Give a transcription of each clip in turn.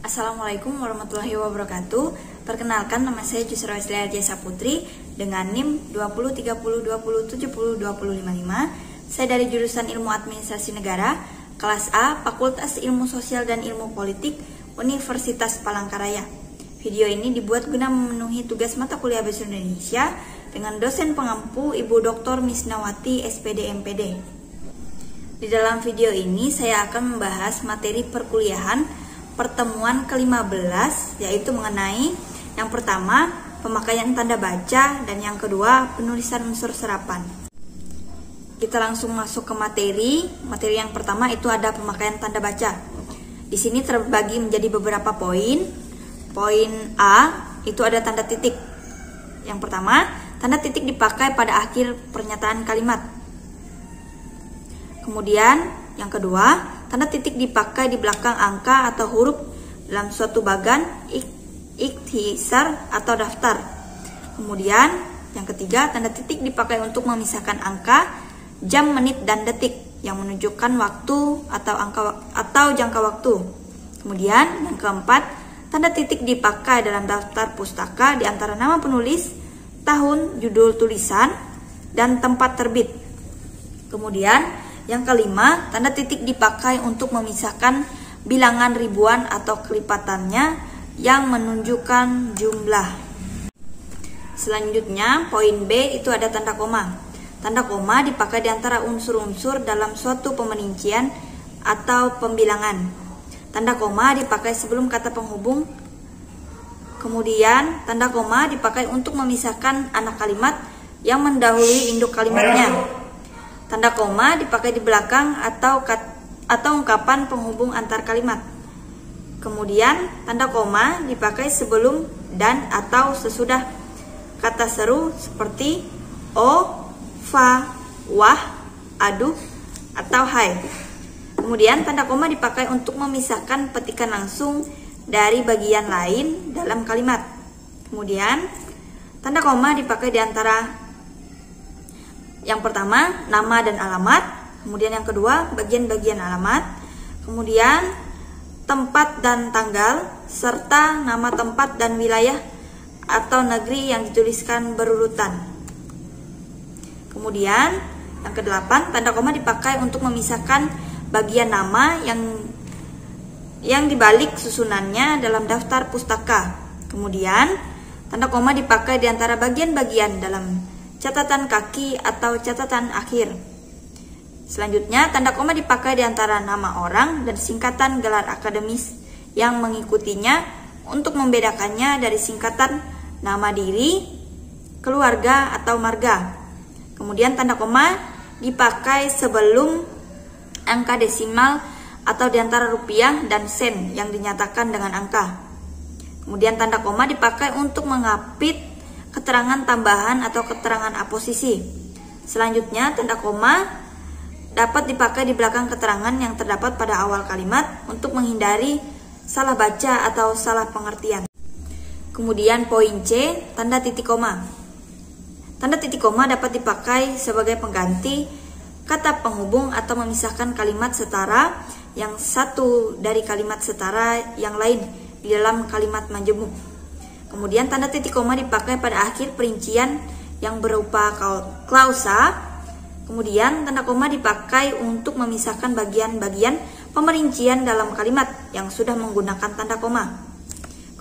Assalamualaikum warahmatullahi wabarakatuh. Perkenalkan, nama saya Jusra Weslia Jasa Putri dengan NIM 203020702055. Saya dari jurusan Ilmu Administrasi Negara, kelas A, Fakultas Ilmu Sosial dan Ilmu Politik, Universitas Palangkaraya. Video ini dibuat guna memenuhi tugas mata kuliah Bahasa Indonesia dengan dosen pengampu Ibu Dr. Misnawati SPD MPD. Di dalam video ini saya akan membahas materi perkuliahan pertemuan ke-15, yaitu mengenai yang pertama pemakaian tanda baca dan yang kedua penulisan unsur serapan. Kita langsung masuk ke materi. Materi yang pertama itu ada pemakaian tanda baca. Di sini terbagi menjadi beberapa poin. Poin A itu ada tanda titik. Yang pertama, tanda titik dipakai pada akhir pernyataan kalimat. Kemudian yang kedua, tanda titik dipakai di belakang angka atau huruf dalam suatu bagan ikhtisar atau daftar. Kemudian yang ketiga, tanda titik dipakai untuk memisahkan angka, jam, menit, dan detik yang menunjukkan waktu atau jangka waktu. Kemudian yang keempat, tanda titik dipakai dalam daftar pustaka di antara nama penulis, tahun, judul tulisan, dan tempat terbit. Kemudian yang kelima, tanda titik dipakai untuk memisahkan bilangan ribuan atau kelipatannya yang menunjukkan jumlah. Selanjutnya, poin B itu ada tanda koma. Tanda koma dipakai di antara unsur-unsur dalam suatu pemerincian atau pembilangan. Tanda koma dipakai sebelum kata penghubung. Kemudian, tanda koma dipakai untuk memisahkan anak kalimat yang mendahului induk kalimatnya. Tanda koma dipakai di belakang atau ungkapan penghubung antar kalimat. Kemudian, tanda koma dipakai sebelum dan atau sesudah kata seru seperti o, fa, wah, aduh, atau hai. Kemudian, tanda koma dipakai untuk memisahkan petikan langsung dari bagian lain dalam kalimat. Kemudian, tanda koma dipakai di antara yang pertama, nama dan alamat. Kemudian yang kedua, bagian-bagian alamat. Kemudian, tempat dan tanggal, serta nama tempat dan wilayah atau negeri yang dituliskan berurutan. Kemudian, yang kedelapan, tanda koma dipakai untuk memisahkan bagian nama yang dibalik susunannya dalam daftar pustaka. Kemudian, tanda koma dipakai di antara bagian-bagian dalam catatan kaki atau catatan akhir. Selanjutnya, tanda koma dipakai di antara nama orang dan singkatan gelar akademis yang mengikutinya untuk membedakannya dari singkatan nama diri, keluarga, atau marga. Kemudian tanda koma dipakai sebelum angka desimal atau di antara rupiah dan sen yang dinyatakan dengan angka. Kemudian tanda koma dipakai untuk mengapit keterangan tambahan atau keterangan aposisi. Selanjutnya, tanda koma dapat dipakai di belakang keterangan yang terdapat pada awal kalimat untuk menghindari salah baca atau salah pengertian. Kemudian poin C, tanda titik koma. Tanda titik koma dapat dipakai sebagai pengganti kata penghubung atau memisahkan kalimat setara yang satu dari kalimat setara yang lain di dalam kalimat majemuk. Kemudian tanda titik koma dipakai pada akhir perincian yang berupa klausa. Kemudian tanda koma dipakai untuk memisahkan bagian-bagian pemerincian dalam kalimat yang sudah menggunakan tanda koma.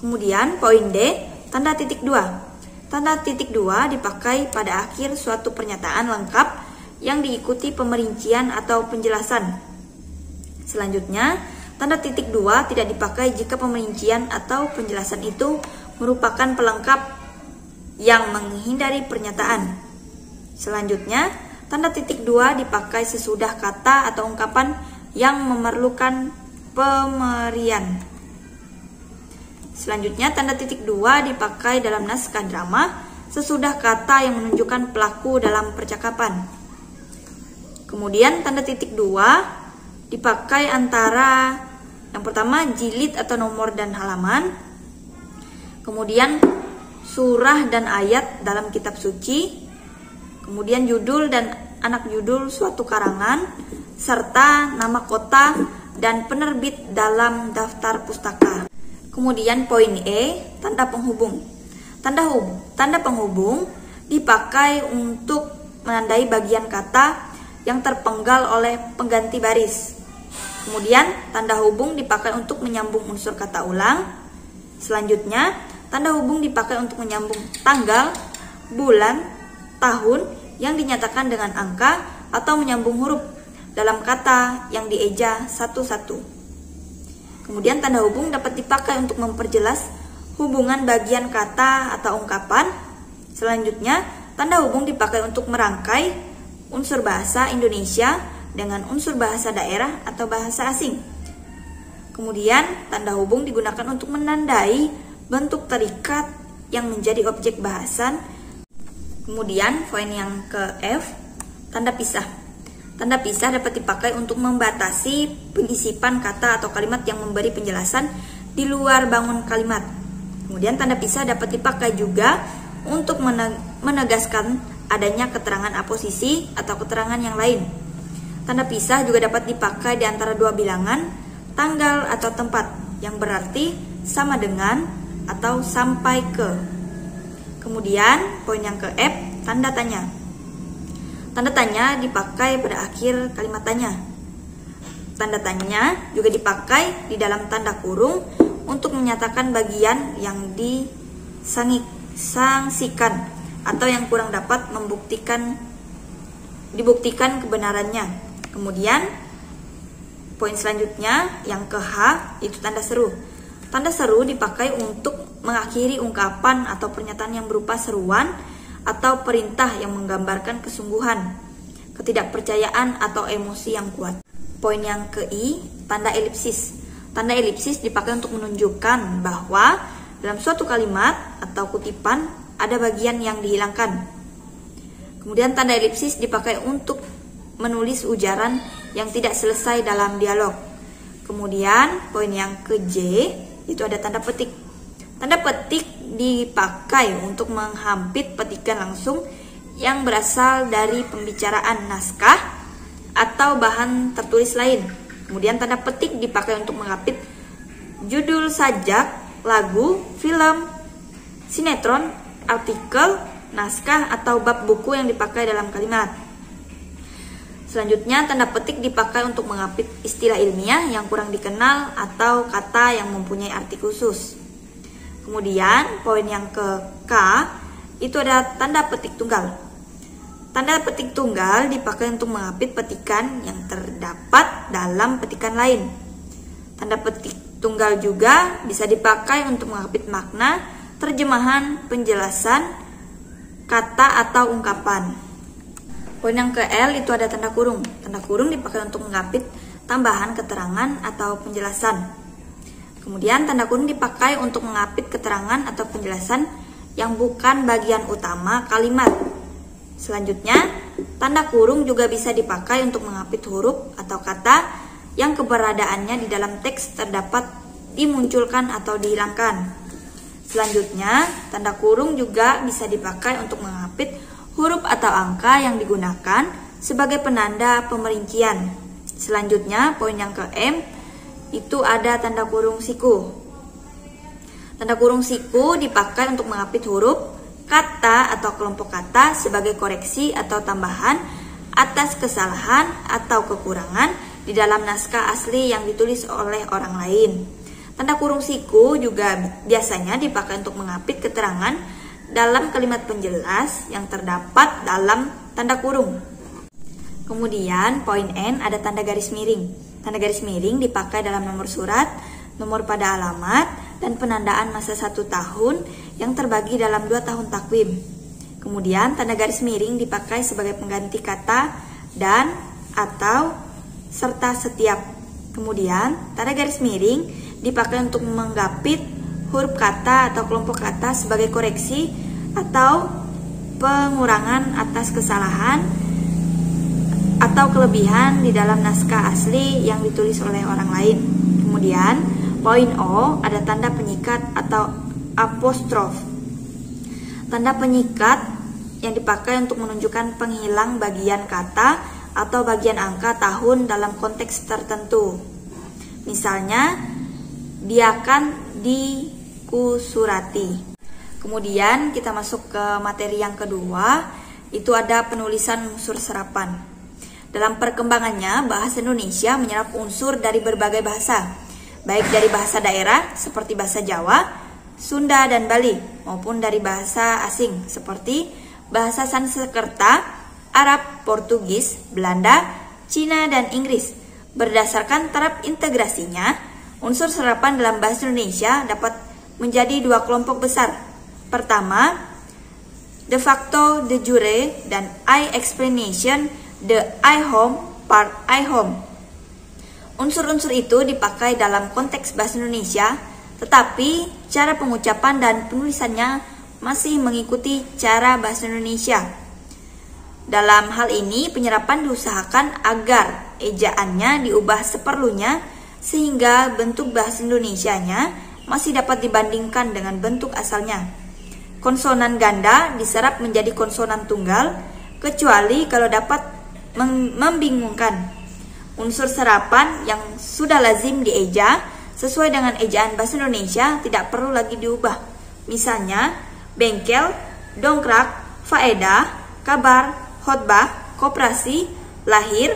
Kemudian poin D, tanda titik 2. Tanda titik 2 dipakai pada akhir suatu pernyataan lengkap yang diikuti pemerincian atau penjelasan. Selanjutnya, tanda titik 2 tidak dipakai jika pemerincian atau penjelasan itu merupakan pelengkap yang menghindari pernyataan. Selanjutnya, tanda titik 2 dipakai sesudah kata atau ungkapan yang memerlukan pemerian. Selanjutnya, tanda titik 2 dipakai dalam naskah drama sesudah kata yang menunjukkan pelaku dalam percakapan. Kemudian, tanda titik 2 dipakai antara yang pertama jilid atau nomor dan halaman. Kemudian surah dan ayat dalam kitab suci, kemudian judul dan anak judul suatu karangan, serta nama kota dan penerbit dalam daftar pustaka. Kemudian poin E, tanda penghubung. Tanda penghubung dipakai untuk menandai bagian kata yang terpenggal oleh pengganti baris. Kemudian tanda hubung dipakai untuk menyambung unsur kata ulang. Selanjutnya, tanda hubung dipakai untuk menyambung tanggal, bulan, tahun yang dinyatakan dengan angka atau menyambung huruf dalam kata yang dieja satu-satu. Kemudian tanda hubung dapat dipakai untuk memperjelas hubungan bagian kata atau ungkapan. Selanjutnya, tanda hubung dipakai untuk merangkai unsur bahasa Indonesia dengan unsur bahasa daerah atau bahasa asing. Kemudian, tanda hubung digunakan untuk menandai bentuk terikat yang menjadi objek bahasan. Kemudian, poin yang ke F, tanda pisah. Tanda pisah dapat dipakai untuk membatasi penyisipan kata atau kalimat yang memberi penjelasan di luar bangun kalimat. Kemudian, tanda pisah dapat dipakai juga untuk menegaskan adanya keterangan aposisi atau keterangan yang lain. Tanda pisah juga dapat dipakai di antara dua bilangan, tanggal atau tempat, yang berarti sama dengan atau sampai ke. Kemudian, poin yang ke F, tanda tanya. Tanda tanya dipakai pada akhir kalimat tanya. Tanda tanya juga dipakai di dalam tanda kurung untuk menyatakan bagian yang disangsikan atau yang kurang dapat dibuktikan kebenarannya. Kemudian poin selanjutnya yang ke H, itu tanda seru. Tanda seru dipakai untuk mengakhiri ungkapan atau pernyataan yang berupa seruan atau perintah yang menggambarkan kesungguhan, ketidakpercayaan atau emosi yang kuat. Poin yang ke I, tanda elipsis. Tanda elipsis dipakai untuk menunjukkan bahwa dalam suatu kalimat atau kutipan ada bagian yang dihilangkan. Kemudian tanda elipsis dipakai untuk menulis ujaran yang tidak selesai dalam dialog. Kemudian poin yang ke J, itu ada tanda petik. Tanda petik dipakai untuk menghampit petikan langsung yang berasal dari pembicaraan naskah atau bahan tertulis lain. Kemudian tanda petik dipakai untuk menghampit judul sajak, lagu, film, sinetron, artikel, naskah, atau bab buku yang dipakai dalam kalimat. Selanjutnya, tanda petik dipakai untuk mengapit istilah ilmiah yang kurang dikenal atau kata yang mempunyai arti khusus. Kemudian, poin yang ke K, itu ada tanda petik tunggal. Tanda petik tunggal dipakai untuk mengapit petikan yang terdapat dalam petikan lain. Tanda petik tunggal juga bisa dipakai untuk mengapit makna, terjemahan, penjelasan, kata atau ungkapan. Poin yang ke L, itu ada tanda kurung. Tanda kurung dipakai untuk mengapit tambahan keterangan atau penjelasan. Kemudian tanda kurung dipakai untuk mengapit keterangan atau penjelasan yang bukan bagian utama kalimat. Selanjutnya, tanda kurung juga bisa dipakai untuk mengapit huruf atau kata yang keberadaannya di dalam teks terdapat dimunculkan atau dihilangkan. Selanjutnya, tanda kurung juga bisa dipakai untuk mengapit huruf atau angka yang digunakan sebagai penanda pemerincian. Selanjutnya, poin yang ke M, itu ada tanda kurung siku. Tanda kurung siku dipakai untuk mengapit huruf, kata atau kelompok kata sebagai koreksi atau tambahan atas kesalahan atau kekurangan di dalam naskah asli yang ditulis oleh orang lain. Tanda kurung siku juga biasanya dipakai untuk mengapit keterangan dalam kalimat penjelas yang terdapat dalam tanda kurung. Kemudian poin N, ada tanda garis miring. Tanda garis miring dipakai dalam nomor surat, nomor pada alamat, dan penandaan masa 1 tahun yang terbagi dalam 2 tahun takwim. Kemudian tanda garis miring dipakai sebagai pengganti kata dan atau serta setiap. Kemudian tanda garis miring dipakai untuk menggapit huruf kata atau kelompok kata sebagai koreksi atau pengurangan atas kesalahan atau kelebihan di dalam naskah asli yang ditulis oleh orang lain. Kemudian poin O, ada tanda penyikat atau apostrof. Tanda penyikat yang dipakai untuk menunjukkan penghilang bagian kata atau bagian angka tahun dalam konteks tertentu. Misalnya, dikusurati. Kemudian kita masuk ke materi yang kedua, itu ada penulisan unsur serapan. Dalam perkembangannya, bahasa Indonesia menyerap unsur dari berbagai bahasa, baik dari bahasa daerah seperti bahasa Jawa, Sunda, dan Bali, maupun dari bahasa asing seperti bahasa Sanskerta, Arab, Portugis, Belanda, Cina, dan Inggris. Berdasarkan taraf integrasinya, unsur serapan dalam bahasa Indonesia dapat menjadi dua kelompok besar. Pertama, de facto, de jure, dan I explanation, the I home, part I home. Unsur-unsur itu dipakai dalam konteks bahasa Indonesia, tetapi cara pengucapan dan penulisannya masih mengikuti cara bahasa Indonesia. Dalam hal ini, penyerapan diusahakan agar ejaannya diubah seperlunya sehingga bentuk bahasa Indonesianya masih dapat dibandingkan dengan bentuk asalnya. Konsonan ganda diserap menjadi konsonan tunggal, kecuali kalau dapat membingungkan. Unsur serapan yang sudah lazim dieja sesuai dengan ejaan bahasa Indonesia tidak perlu lagi diubah. Misalnya, bengkel, dongkrak, faedah, kabar, khotbah, koperasi, lahir,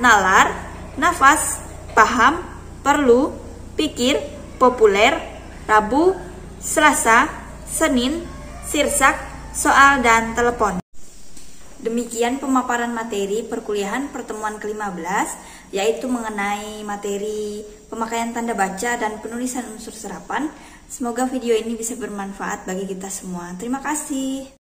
nalar, nafas, paham, perlu, pikir, populer, Rabu, Selasa, Senin, sirsak, soal, dan telepon. Demikian pemaparan materi perkuliahan pertemuan ke-15, yaitu mengenai materi pemakaian tanda baca dan penulisan unsur serapan. Semoga video ini bisa bermanfaat bagi kita semua. Terima kasih.